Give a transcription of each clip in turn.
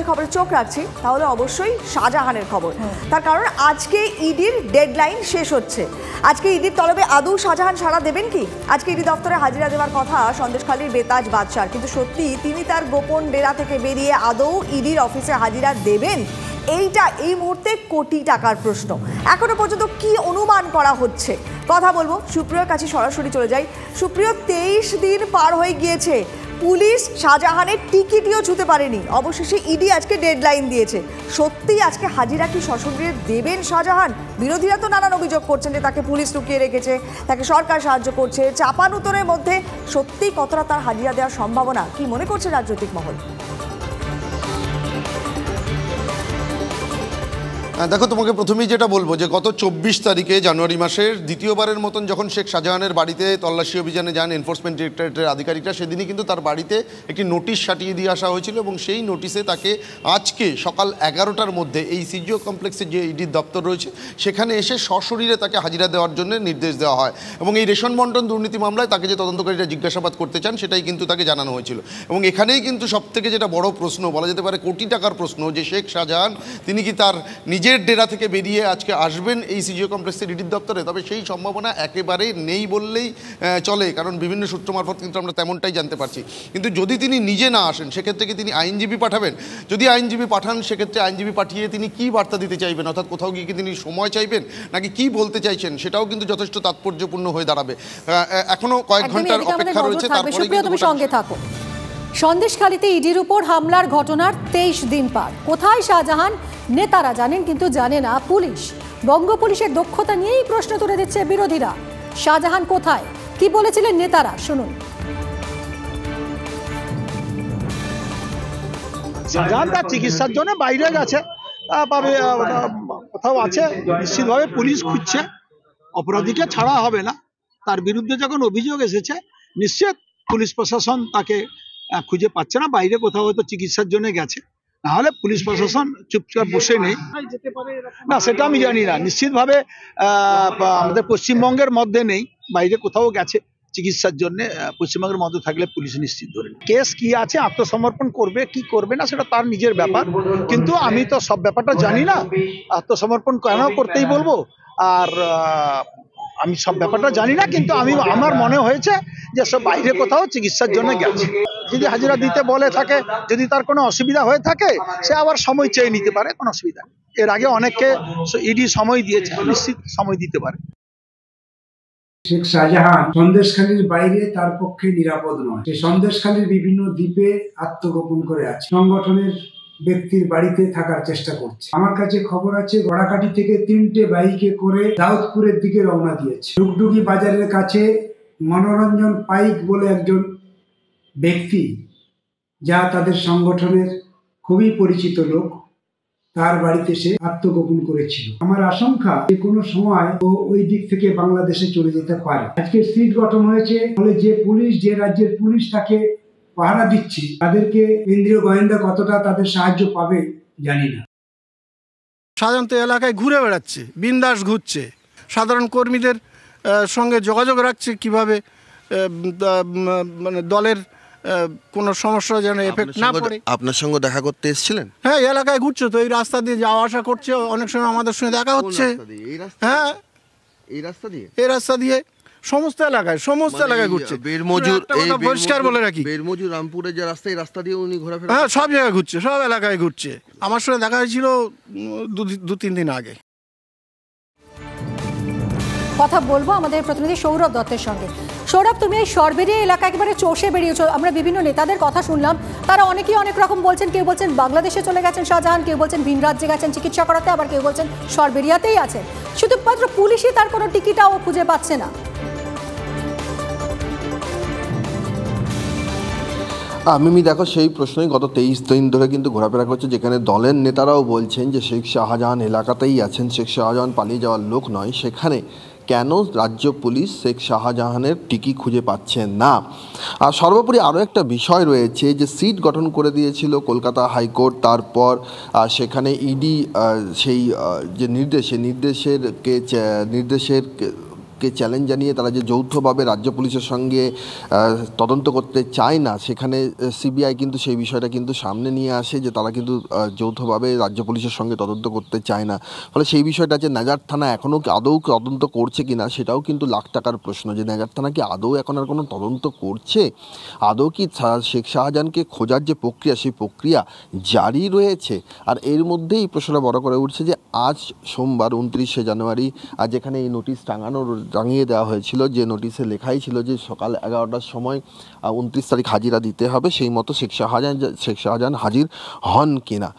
একটি খবরে চোখ রাখছি, তাহলে অবশ্যই শাহজাহানের খবর। তার কারণ আজকে ইডির ডেডলাইন শেষ হচ্ছে। আজকে ইডির তলবে আদৌ শাহজাহান সাড়া দেবেন কি? আজকে ইডি দপ্তরে হাজিরা দেওয়ার কথা সন্দেশখালীর বেতাজ বাদশার, কিন্তু সত্যি তিনি তার গোপন ডেরা থেকে বেরিয়ে আদৌ ইডির অফিসে হাজিরা দেবেন? এইটা এই মুহূর্তে কোটি টাকার প্রশ্ন। এখনো পর্যন্ত কি অনুমান করা হচ্ছে কথা বলবো। সুপ্রিয়র কাছে সরাসরি চলে যাই। সুপ্রিয়, 23 দিন পার হয়ে গিয়েছে, পুলিশ শাহজাহানের টিকিটও ছুঁতে পারেনি, অবশেষে ইডি আজকে ডেডলাইন দিয়েছে। সত্যি আজকে হাজিরা কি সশরীরে দেবেন শাহজাহান? বিরোধীরা তো নানান অভিযোগ করছেন যে তাকে পুলিশ লুকিয়ে রেখেছে, তাকে সরকার সাহায্য করছে, চাপানুতরের মধ্যে সত্যি কতটা তার হাজিরা দেওয়ার সম্ভাবনা, কি মনে করছে রাজনৈতিক মহল? দেখো, তোমাকে প্রথমেই যেটা বলবো যে গত 24 তারিখে জানুয়ারি মাসের দ্বিতীয়বারের মতন যখন শেখ শাহজাহানের বাড়িতে তল্লাশি অভিযানে যান এনফোর্সমেন্ট ডিরেক্টরেটের আধিকারিকরা, সেদিনই কিন্তু তার বাড়িতে একটি নোটিশ সাটিয়ে দিয়ে আসা হয়েছিল এবং সেই নোটিশে তাকে আজকে সকাল 11টার মধ্যে এই সিজিও কমপ্লেক্সের যে ইডির দপ্তর রয়েছে সেখানে এসে সশরীরে তাকে হাজিরা দেওয়ার জন্য নির্দেশ দেওয়া হয় এবং এই রেশন বন্টন দুর্নীতি মামলায় তাকে যে তদন্তকারীরা জিজ্ঞাসাবাদ করতে চান সেটাই কিন্তু তাকে জানানো হয়েছিল। এবং এখানেই কিন্তু সবথেকে যেটা বড় প্রশ্ন, বলা যেতে পারে কোটি টাকার প্রশ্ন, যে শেখ শাহজাহান তিনি কি তার নিজের ডেরা থেকে বেরিয়ে আজকে আসবেন এই সিজিও কমপ্লেক্সের ইডির দপ্তরে? তবে সেই সম্ভাবনা একেবারে নেই বললেই চলে, কারণ বিভিন্ন সূত্র মারফত কিন্তু আমরা তেমনটাই জানতে পারছি। কিন্তু যদি তিনি নিজে না আসেন সেক্ষেত্রে কি তিনি আইনজীবী পাঠাবেন? যদি আইনজীবী পাঠান সেক্ষেত্রে আইনজীবী পাঠিয়ে তিনি কি বার্তা দিতে চাইবেন, অর্থাৎ কোথাও গিয়ে কি তিনি সময় চাইবেন নাকি কি বলতে চাইছেন, সেটাও কিন্তু যথেষ্ট তাৎপর্যপূর্ণ হয়ে দাঁড়াবে। এখনো কয়েক ঘন্টার অপেক্ষা রয়েছে, তারপরে সঙ্গে থাকো। সন্দেশখালীতে ইডির উপর হামলার ঘটনার 23 দিন পার। কোথায় শাহজাহান? নেতারা জানেন, কিন্তু জানে না পুলিশ। বঙ্গ পুলিশের দক্ষতা নিয়েই প্রশ্ন তুলে দিচ্ছে বিরোধীরা। শাহজাহান কোথায়, কি বলেছিলেন নেতারা, শুনুন। শাহজাহান তার চিকিৎসার জন্য বাইরে গেছে, কোথাও আছে, নিশ্চিতভাবে পুলিশ খুঁজছে। অপরাধীকে ছাড়া হবে না, তার বিরুদ্ধে যখন অভিযোগ এসেছে নিশ্চিত পুলিশ প্রশাসন তাকে খুঁজে পাচ্ছে না, বাইরে কোথাও হয়তো চিকিৎসার জন্য গেছে, নাহলে পুলিশ প্রশাসন চুপচাপ বসে নেই না, সেটা আমি জানি না। নিশ্চিতভাবে আমাদের পশ্চিমবঙ্গের মধ্যে নেই, বাইরে কোথাও গেছে চিকিৎসার জন্য। পশ্চিমবঙ্গের মধ্যে থাকলে পুলিশ নিশ্চিত ধরে কেস কি আছে, আত্মসমর্পণ করবে কি করবে না সেটা তার নিজের ব্যাপার, কিন্তু আমি তো সব ব্যাপারটা জানি না। আত্মসমর্পণ কেন করতেই বলবো, আর আমি সব ব্যাপারটা জানি না, কিন্তু আমার মনে হয়েছে যে সব বাইরে কোথাও চিকিৎসার জন্য গেছে। যদি হাজিরা দিতে বলে থাকে, যদি তার কোনো অসুবিধা হয়ে থাকে সে আবার সময় চেয়ে নিতে পারে, কোনো অসুবিধা নেই। এর আগে অনেককে ইডি সময় দিয়েছে, নিশ্চিত সময় দিতে পারে। শেখ শাহজাহান সন্দেশখালীর বাইরে তার পক্ষে নিরাপদ নয়। সে সন্দেশখালীর বিভিন্ন দ্বীপে আত্মগোপন করে আছে, সংগঠনের ব্যক্তির বাড়িতে থাকার চেষ্টা করছে। আমার কাছে খবর আছে গড়াকাটি থেকে 3টে বাইকে করে দাউদপুরের দিকে রওনা দিয়েছে। ডুগডুগি বাজারের কাছে মনোরঞ্জন পাইক বলে একজন ব্যক্তি, যা তাদের সংগঠনের খুবই পরিচিত লোক, তার বাড়িতে সে আত্মগোপন করেছিল। আমার আশঙ্কা যে কোনো সময় ও ওই দিক থেকে বাংলাদেশে চলে যেতে পারে। আজকে সিট গঠন হয়েছে, ফলে যে পুলিশ, যে রাজ্যের পুলিশ তাকে পাহারা দিচ্ছে, তাদেরকে কেন্দ্রীয় গোয়েন্দা কতটা তাদের সাহায্য পাবে জানি না। শাহজাহান তো এলাকায় ঘুরে বেড়াচ্ছে, বিন্দাস ঘুরছে, সাধারণ কর্মীদের সঙ্গে যোগাযোগ রাখছে কিভাবে মানে দলের কোনো সমস্যা যেন এফেক্ট না পড়ে। আপনার সঙ্গে দেখা করতে এসেছিলেন? হ্যাঁ, এলাকায় ঘুরছে তো, এই রাস্তা দিয়ে যাওয়া আসা করছে, অনেক সময় আমাদের সঙ্গে দেখা হচ্ছে। হ্যাঁ, এই রাস্তা দিয়ে সমস্ত এলাকায় ঘুরছে। পরিষ্কার বলে রাখি, বেরমজুর রামপুরের যে রাস্তা, এই রাস্তা দিয়ে উনি ঘোরাফেরা, হ্যাঁ, সব জায়গায় ঘুরছে, সব এলাকায় ঘুরছে। আমার সঙ্গে দেখা হয়েছিল 2-3 দিন আগে। কথা বলবো আমাদের প্রতিনিধি সৌরভ দত্তের সঙ্গে। সৌরভ, তুমি এই সরবেরিয়া এলাকা একেবারে চষে বেরিয়েছো। আমরা বিভিন্ন নেতাদের কথা শুনলাম, তারা অনেকেই অনেক রকম বলছেন। কেউ বলছেন বাংলাদেশে চলে গেছেন শাহজাহান, কেউ বলছেন ভিন রাজ্যে গেছেন চিকিৎসা করাতে, আবার কেউ বলছেন সরবেরিয়াতেই আছেন। শুধুমাত্র পুলিশই তার কোনো টিকিটাও খুঁজে পাচ্ছে না। মিমি, দেখো, সেই প্রশ্নই গত 23 দিন ধরে কিন্তু ঘোরাফেরা করছে, যেখানে দলের নেতারাও বলছেন যে শেখ শাহজাহান এলাকাতেই আছেন, শেখ শাহজাহান পালিয়ে যাওয়ার লোক নয়। সেখানে কেন রাজ্য পুলিশ শেখ শাহজাহানের টিকি খুঁজে পাচ্ছেন না? আর সর্বোপরি আরও একটা বিষয় রয়েছে যে সিট গঠন করে দিয়েছিল কলকাতা হাইকোর্ট, তারপর সেখানে ইডি সেই যে নির্দেশের কে চ্যালেঞ্জ জানিয়ে তারা যে যৌথভাবে রাজ্য পুলিশের সঙ্গে তদন্ত করতে চায় না, সেখানে সিবিআই কিন্তু সেই বিষয়টা কিন্তু সামনে নিয়ে আসে যে তারা কিন্তু যৌথভাবে রাজ্য পুলিশের সঙ্গে তদন্ত করতে চায় না। ফলে সেই বিষয়টা যে নাজার থানা এখনও আদৌ তদন্ত করছে কিনা সেটাও কিন্তু লাখ টাকার প্রশ্ন, যে নাজার থানা কি আদৌ এখন আর কোনো তদন্ত করছে, আদৌ কি শেখ শাহজাহানকে খোঁজার যে প্রক্রিয়া সেই প্রক্রিয়া জারি রয়েছে। আর এর মধ্যেই প্রশ্নটা বড় করে উঠছে যে আজ সোমবার 29শে জানুয়ারি যেখানে এই নোটিশ টাঙিয়ে দেওয়া হয়েছিল, যে নোটিশে লেখাই ছিল যে সকাল 11টার সময় 29 তারিখ হাজিরা দিতে হবে, সেই মতো শেখ শাহজাহান হাজির হন কিনা।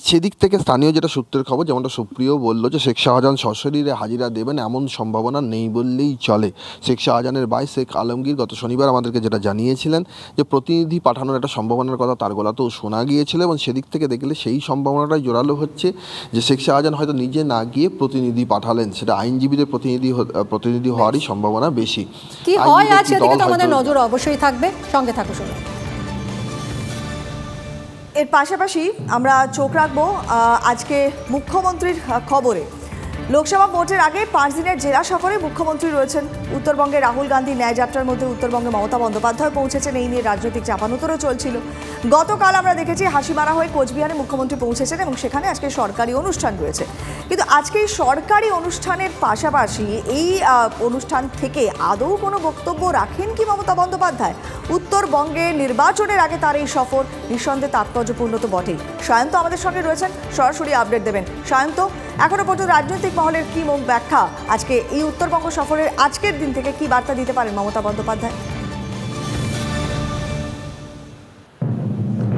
সেদিক থেকে স্থানীয় যেটা সূত্রের খবর, যেমনটা সুপ্রিয় বলল, যে শেখ শাহজাহান সশরীরে হাজিরা দেবেন এমন সম্ভাবনা নেই বললেই চলে। শেখ শাহজাহানের ভাই শেখ আলমগীর গত শনিবার আমাদেরকে যেটা জানিয়েছিলেন যে প্রতিনিধি পাঠানোর একটা সম্ভাবনার কথা তার গলাতেও শোনা গিয়েছিল, এবং সেদিক থেকে দেখলে সেই সম্ভাবনাটাই জোরালো হচ্ছে যে শেখ শাহজাহান হয়তো নিজে না গিয়ে প্রতিনিধি পাঠালেন, সেটা আইনজীবীদের প্রতিনিধি হওয়ারই সম্ভাবনা বেশি। কি হয় আজ সেদিকে তো আমাদের নজর অবশ্যই থাকবে, সঙ্গে থাকো শুনে। এর পাশাপাশি আমরা চোখ রাখবো আজকে মুখ্যমন্ত্রীর খবরে। লোকসভা ভোটের আগে 5 দিনের জেলা সফরে মুখ্যমন্ত্রী রয়েছেন। উত্তরবঙ্গে রাহুল গান্ধী ন্যায়যাত্রার মধ্যে উত্তরবঙ্গে মমতা বন্দ্যোপাধ্যায় পৌঁছেছেন, এই নিয়ে রাজনৈতিক চাপানোতরও চলছিল। গতকাল আমরা দেখেছি হাসিমারা হয়ে কোচবিহারে মুখ্যমন্ত্রী পৌঁছেছেন এবং সেখানে আজকে সরকারি অনুষ্ঠান রয়েছে। কিন্তু আজকে এই সরকারি অনুষ্ঠানের পাশাপাশি এই অনুষ্ঠান থেকে আদৌ কোনো বক্তব্য রাখেন কি মমতা বন্দ্যোপাধ্যায়? উত্তরবঙ্গে নির্বাচনের আগে তার এই সফর নিঃসন্দেহে তাৎপর্যপূর্ণ তো বটেই। সায়ন্ত আমাদের সঙ্গে রয়েছেন, সরাসরি আপডেট দেবেন। সায়ন্ত, এখনো পর্যন্ত রাজনৈতিক মহলের কি মুখ ব্যাখ্যা আজকে এই উত্তরবঙ্গ সফরের আজকের দিন থেকে কি বার্তা দিতে পারেন মমতা বন্দ্যোপাধ্যায়?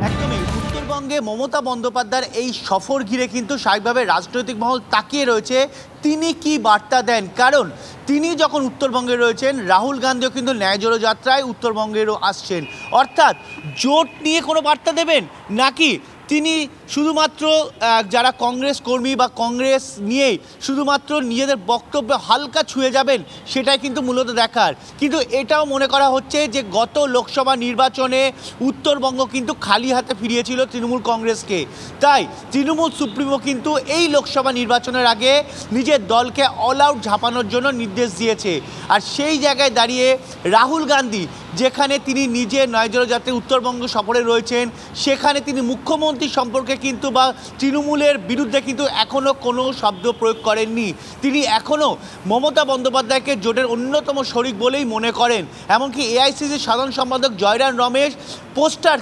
একদমই, উত্তরবঙ্গে মমতা বন্দ্যোপাধ্যায়ের এই সফর ঘিরে কিন্তু স্বাভাবিকভাবে রাজনৈতিক মহল তাকিয়ে রয়েছে তিনি কি বার্তা দেন। কারণ তিনি যখন উত্তরবঙ্গে রয়েছেন, রাহুল গান্ধীও কিন্তু ন্যায় জোড়ো যাত্রায় উত্তরবঙ্গেরও আসছেন। অর্থাৎ জোট নিয়ে কোনো বার্তা দেবেন, নাকি তিনি শুধুমাত্র যারা কংগ্রেস কর্মী বা কংগ্রেস নিয়েই শুধুমাত্র নিজেদের বক্তব্য হালকা ছুঁয়ে যাবেন, সেটাই কিন্তু মূলত দেখার। কিন্তু এটাও মনে করা হচ্ছে যে গত লোকসভা নির্বাচনে উত্তরবঙ্গ কিন্তু খালি হাতে ফিরিয়েছিল তৃণমূল কংগ্রেসকে। তাই তৃণমূল সুপ্রিমো কিন্তু এই লোকসভা নির্বাচনের আগে নিজের দলকে অল আউট ঝাঁপানোর জন্য নির্দেশ দিয়েছে। আর সেই জায়গায় দাঁড়িয়ে রাহুল গান্ধী, যেখানে তিনি নিজে নয়জোড়ো যাত্রায় উত্তরবঙ্গ সফরে রয়েছেন, সেখানে তিনি মুখ্যমন্ত্রী সম্পর্কে কিন্তু বা তৃণমূলের বিরুদ্ধে কিন্তু এখনও কোনো শব্দ প্রয়োগ করেননি। তিনি এখনও মমতা বন্দ্যোপাধ্যায়কে জোটের অন্যতম শরিক বলেই মনে করেন। এমনকি এআইসিসির সাধারণ সম্পাদক জয়রাম রমেশ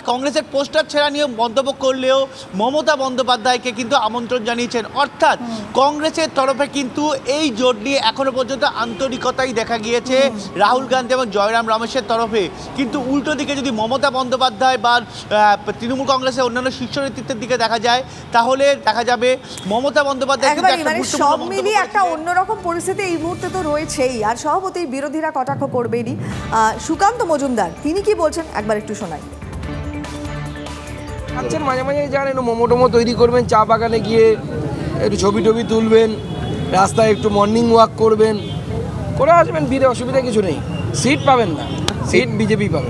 কংগ্রেসের পোস্টার ছেঁড়া নিয়ে মন্তব্য করলেও মমতা বন্দ্যোপাধ্যায়কে কিন্তু আমন্ত্রণ জানিয়েছেন। অর্থাৎ কংগ্রেসের তরফে কিন্তু এই জোট নিয়ে এখনও পর্যন্ত আন্তরিকতাই দেখা গিয়েছে রাহুল গান্ধী এবং জয়রাম রমেশের তরফে। কিন্তু উল্টো দিকে যদি মমতা বন্দ্যোপাধ্যায় বা তৃণমূল কংগ্রেসের অন্যান্য শীর্ষ নেতৃত্বের দিকে দেখা যায়, তাহলে দেখা যাবে মমতা বন্দ্যোপাধ্যায় সব মিলিয়ে একটা অন্যরকম পরিস্থিতি এই মুহূর্তে তো রয়েছেই। আর সভাপতি বিরোধীরা কটাক্ষ করবেনই। সুকান্ত মজুমদার তিনি কি বলছেন একবার একটু শোনাই। মাঝে মাঝে যান একটু মোমো টোমো তৈরি করবেন, চা বাগানে গিয়ে একটু ছবি টবি তুলবেন, রাস্তায় একটু মর্নিং ওয়াক করবেন, করে আসবেন, ফিরে অসুবিধা কিছু নেই। সিট পাবেন না, সিট বিজেপি পাবে।